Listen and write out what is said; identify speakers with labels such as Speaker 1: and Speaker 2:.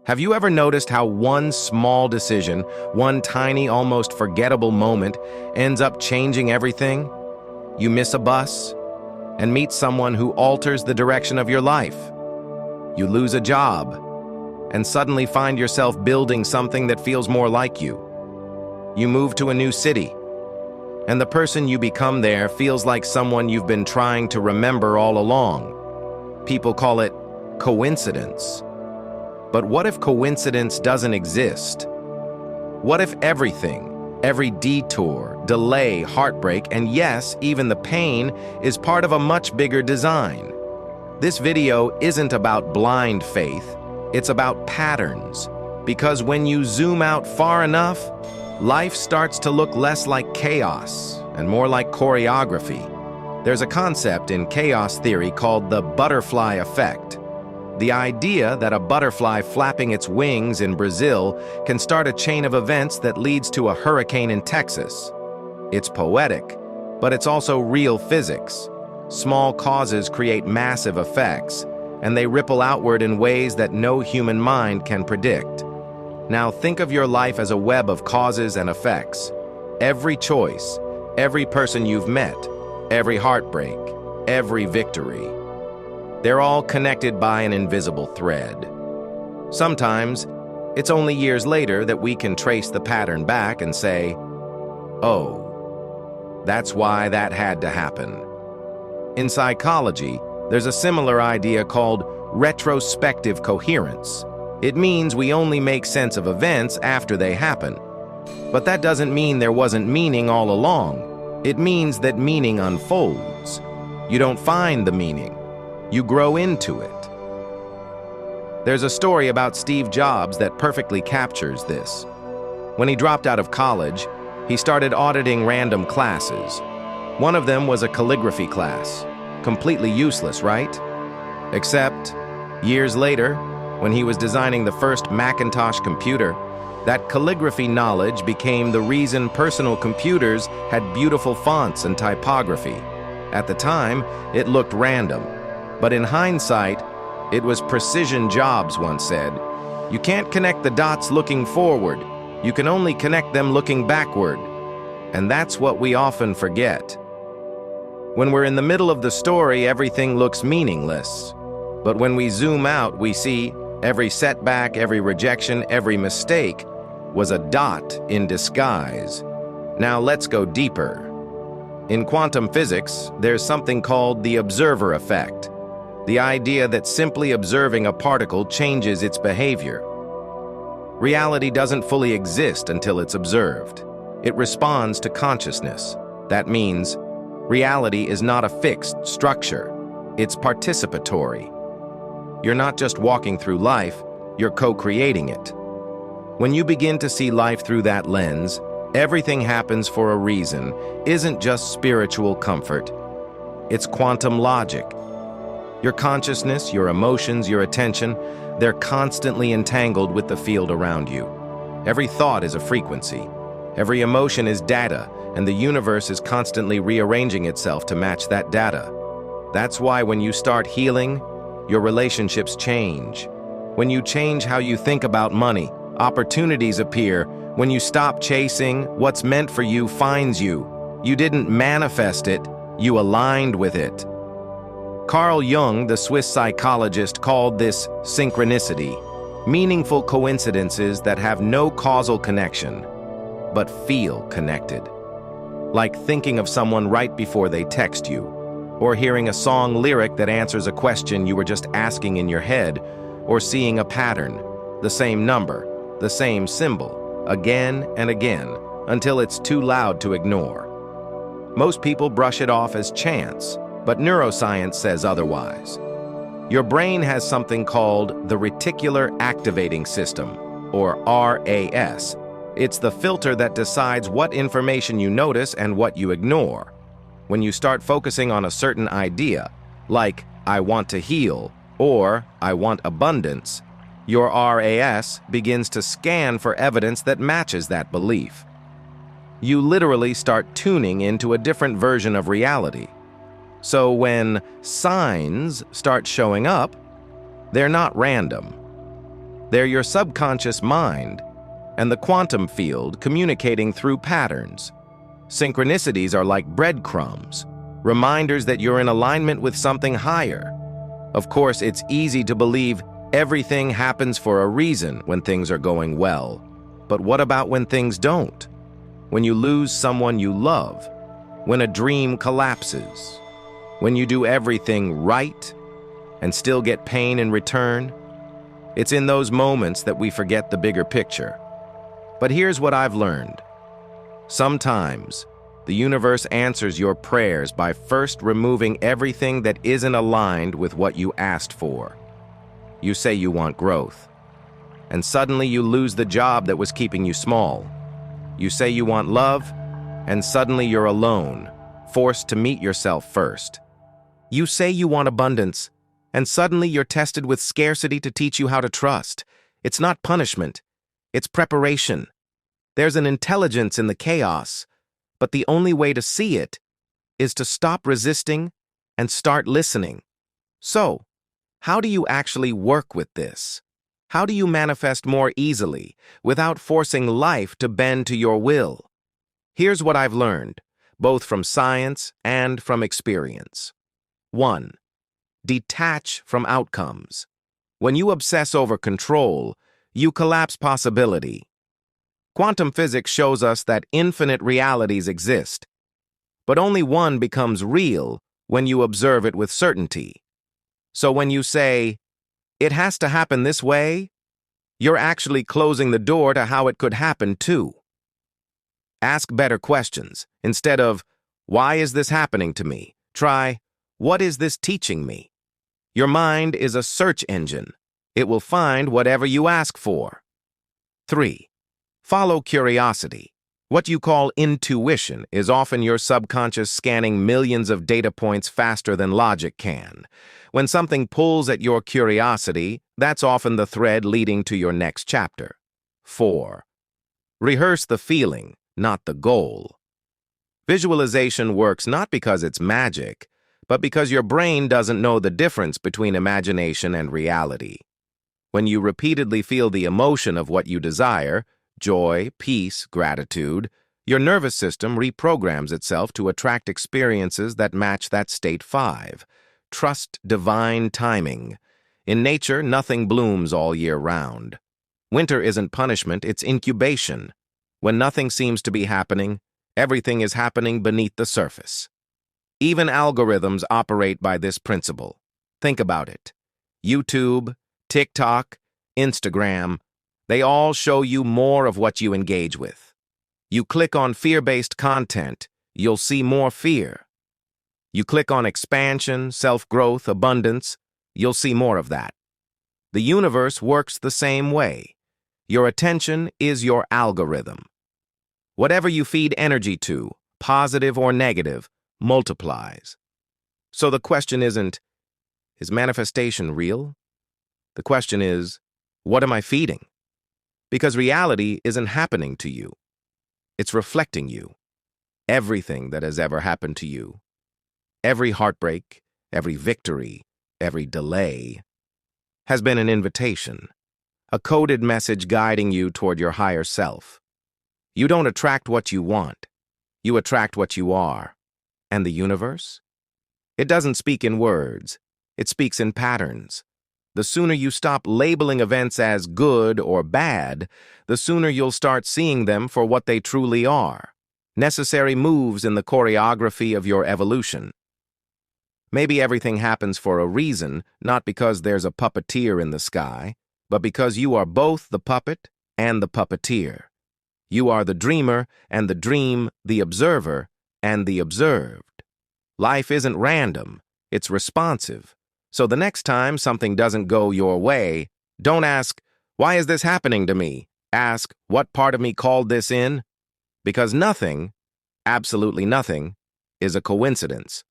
Speaker 1: Have you ever noticed how one small decision, one tiny, almost forgettable moment, ends up changing everything? You miss a bus and meet someone who alters the direction of your life. You lose a job and suddenly find yourself building something that feels more like you. You move to a new city, and the person you become there feels like someone you've been trying to remember all along. People call it coincidence. But what if coincidence doesn't exist? What if everything, every detour, delay, heartbreak, and yes, even the pain, is part of a much bigger design? This video isn't about blind faith, it's about patterns. Because when you zoom out far enough, life starts to look less like chaos and more like choreography. There's a concept in chaos theory called the butterfly effect. The idea that a butterfly flapping its wings in Brazil can start a chain of events that leads to a hurricane in Texas. It's poetic, but it's also real physics. Small causes create massive effects, and they ripple outward in ways that no human mind can predict. Now think of your life as a web of causes and effects. Every choice, every person you've met, every heartbreak, every victory. They're all connected by an invisible thread. Sometimes, it's only years later that we can trace the pattern back and say, oh, that's why that had to happen. In psychology, there's a similar idea called retrospective coherence. It means we only make sense of events after they happen. But that doesn't mean there wasn't meaning all along. It means that meaning unfolds. You don't find the meaning. You grow into it. There's a story about Steve Jobs that perfectly captures this. When he dropped out of college, he started auditing random classes. One of them was a calligraphy class. Completely useless, right? Except, years later, when he was designing the first Macintosh computer, that calligraphy knowledge became the reason personal computers had beautiful fonts and typography. At the time, it looked random. But in hindsight, it was precision. Jobs once said, "You can't connect the dots looking forward. You can only connect them looking backward." And that's what we often forget. When we're in the middle of the story, everything looks meaningless. But when we zoom out, we see every setback, every rejection, every mistake was a dot in disguise. Now let's go deeper. In quantum physics, there's something called the observer effect. The idea that simply observing a particle changes its behavior. Reality doesn't fully exist until it's observed. It responds to consciousness. That means reality is not a fixed structure. It's participatory. You're not just walking through life, you're co-creating it. When you begin to see life through that lens, everything happens for a reason. Isn't just spiritual comfort. It's quantum logic. Your consciousness, your emotions, your attention, they're constantly entangled with the field around you. Every thought is a frequency. Every emotion is data, and the universe is constantly rearranging itself to match that data. That's why when you start healing, your relationships change. When you change how you think about money, opportunities appear. When you stop chasing, what's meant for you finds you. You didn't manifest it, you aligned with it. Carl Jung, the Swiss psychologist, called this synchronicity, meaningful coincidences that have no causal connection, but feel connected. Like thinking of someone right before they text you, or hearing a song lyric that answers a question you were just asking in your head, or seeing a pattern, the same number, the same symbol, again and again, until it's too loud to ignore. Most people brush it off as chance, but neuroscience says otherwise. Your brain has something called the reticular activating system, or RAS. It's the filter that decides what information you notice and what you ignore. When you start focusing on a certain idea, like "I want to heal" or "I want abundance," your RAS begins to scan for evidence that matches that belief. You literally start tuning into a different version of reality. So when signs start showing up, they're not random. They're your subconscious mind and the quantum field communicating through patterns. Synchronicities are like breadcrumbs, reminders that you're in alignment with something higher. Of course, it's easy to believe everything happens for a reason when things are going well. But what about when things don't? When you lose someone you love? When a dream collapses? When you do everything right and still get pain in return? It's in those moments that we forget the bigger picture. But here's what I've learned. Sometimes, the universe answers your prayers by first removing everything that isn't aligned with what you asked for. You say you want growth, and suddenly you lose the job that was keeping you small. You say you want love, and suddenly you're alone, forced to meet yourself first. You say you want abundance, and suddenly you're tested with scarcity to teach you how to trust. It's not punishment, it's preparation. There's an intelligence in the chaos, but the only way to see it is to stop resisting and start listening. So, how do you actually work with this? How do you manifest more easily without forcing life to bend to your will? Here's what I've learned, both from science and from experience. 1. Detach from outcomes. When you obsess over control, you collapse possibility. Quantum physics shows us that infinite realities exist, but only one becomes real when you observe it with certainty. So when you say, "It has to happen this way," you're actually closing the door to how it could happen too. Ask better questions. Instead of, "Why is this happening to me?" Try, "What is this teaching me?" Your mind is a search engine. It will find whatever you ask for. 3. Follow curiosity. What you call intuition is often your subconscious scanning millions of data points faster than logic can. When something pulls at your curiosity, that's often the thread leading to your next chapter. 4. Rehearse the feeling, not the goal. Visualization works not because it's magic, but because your brain doesn't know the difference between imagination and reality. When you repeatedly feel the emotion of what you desire, joy, peace, gratitude, your nervous system reprograms itself to attract experiences that match that state. 5. Trust divine timing. In nature, nothing blooms all year round. Winter isn't punishment, it's incubation. When nothing seems to be happening, everything is happening beneath the surface. Even algorithms operate by this principle. Think about it. YouTube, TikTok, Instagram, they all show you more of what you engage with. You click on fear-based content, you'll see more fear. You click on expansion, self-growth, abundance, you'll see more of that. The universe works the same way. Your attention is your algorithm. Whatever you feed energy to, positive or negative, multiplies. So the question isn't, is manifestation real? The question is, what am I feeding? Because reality isn't happening to you. It's reflecting you. Everything that has ever happened to you, every heartbreak, every victory, every delay, has been an invitation, a coded message guiding you toward your higher self. You don't attract what you want. You attract what you are. And the universe? It doesn't speak in words. It speaks in patterns. The sooner you stop labeling events as good or bad, the sooner you'll start seeing them for what they truly are. Necessary moves in the choreography of your evolution. Maybe everything happens for a reason, not because there's a puppeteer in the sky, but because you are both the puppet and the puppeteer. You are the dreamer and the dream, the observer and the observed. Life isn't random, it's responsive. So the next time something doesn't go your way, don't ask, "Why is this happening to me?" Ask, "What part of me called this in?" Because nothing, absolutely nothing, is a coincidence.